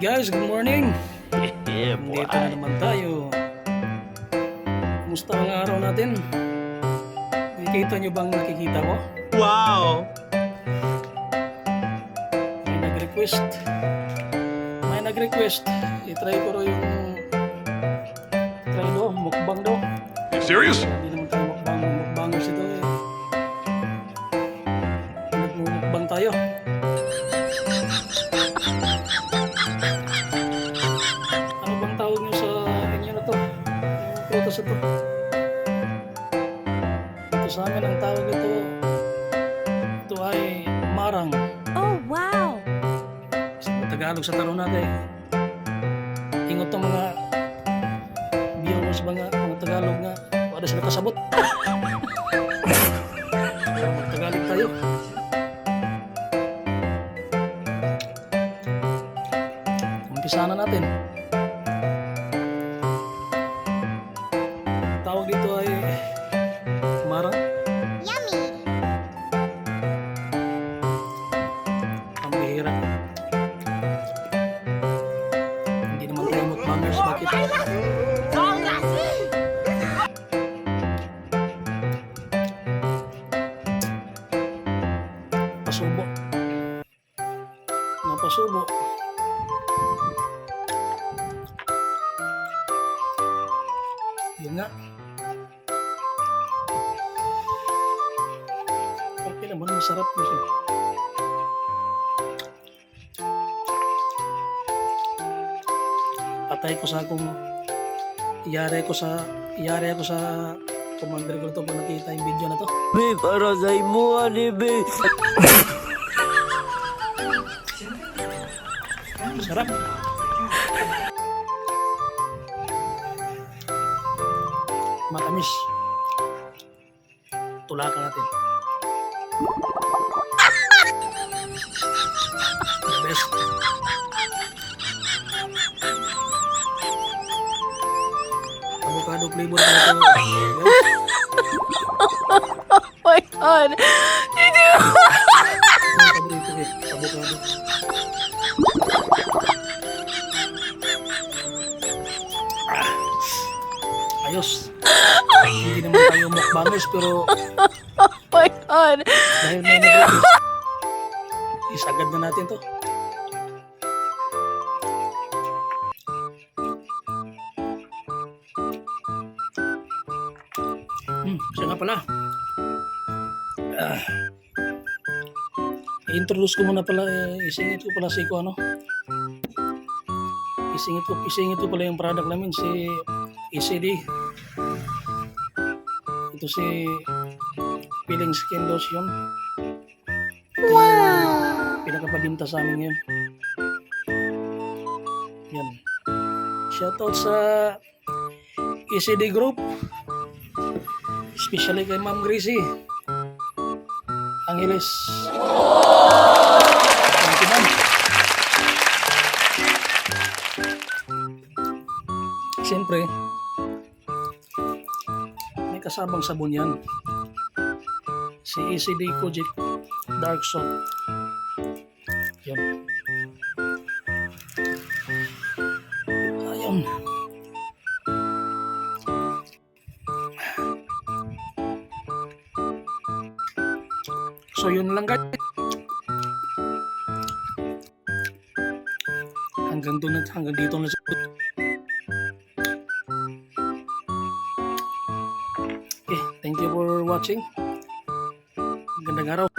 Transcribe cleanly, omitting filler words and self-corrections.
Guys, good morning. Yeah, Dito na naman tayo. Kumusta ang araw natin? Nakikita nyo bang nakikita ko? Wow! May nag-request. I-try ko rin yung mukbang daw. You serious? Hindi naman tayo mukbangers ito eh. Nagmumukbang tayo. Ano bang tawag nyo sa inyo na to? Yung prutas ito. Ito sa amin ang tawag ito ay marang. Oh, wow! Sa Tagalog sa taro natin. Ingot ng mga viewers mga Tagalog nga. Wala sila kasabot. Tagalog tayo. Umpisa na natin. Tawag dito ay marang. Yummy! Ang bihira. Hindi naman tayo mukbangers. Bakit? Pasubo. Napasubo. Yun nga. Okay naman, masarap po siya. Patay ko sa akong iyari ko sa commander ko ito pag nakita yung video na to. Be, para sa imo, ani, be. Sarap. Matamis. Tulakan natin. The best. Avocado flavor na ito. Oh my god! Ang paborito eh. Avocado. Ayos. Hindi naman tayo mukbangers pero Oh my god! dahil may nag-request, isagad na natin to. Siya nga pala. I-introduce ko muna pala, isingit ko pala si ko ano. Isingit ko pala yung product namin si ECD. Ito si Peeling Skin Lotion. Wow! Pinakapabinta sa amin ngayon. Yan. Shoutout sa ECD Group. Especially kay Ma'am Gracie Angeles. Thank you, ma'am. Siyempre, may kasabang sabon yan. Si ECD Kojic Dark Soap. Yan. Ayun. So yun lang guys. Hanggang dito na siya. Okay, thank you for watching. Gandang araw.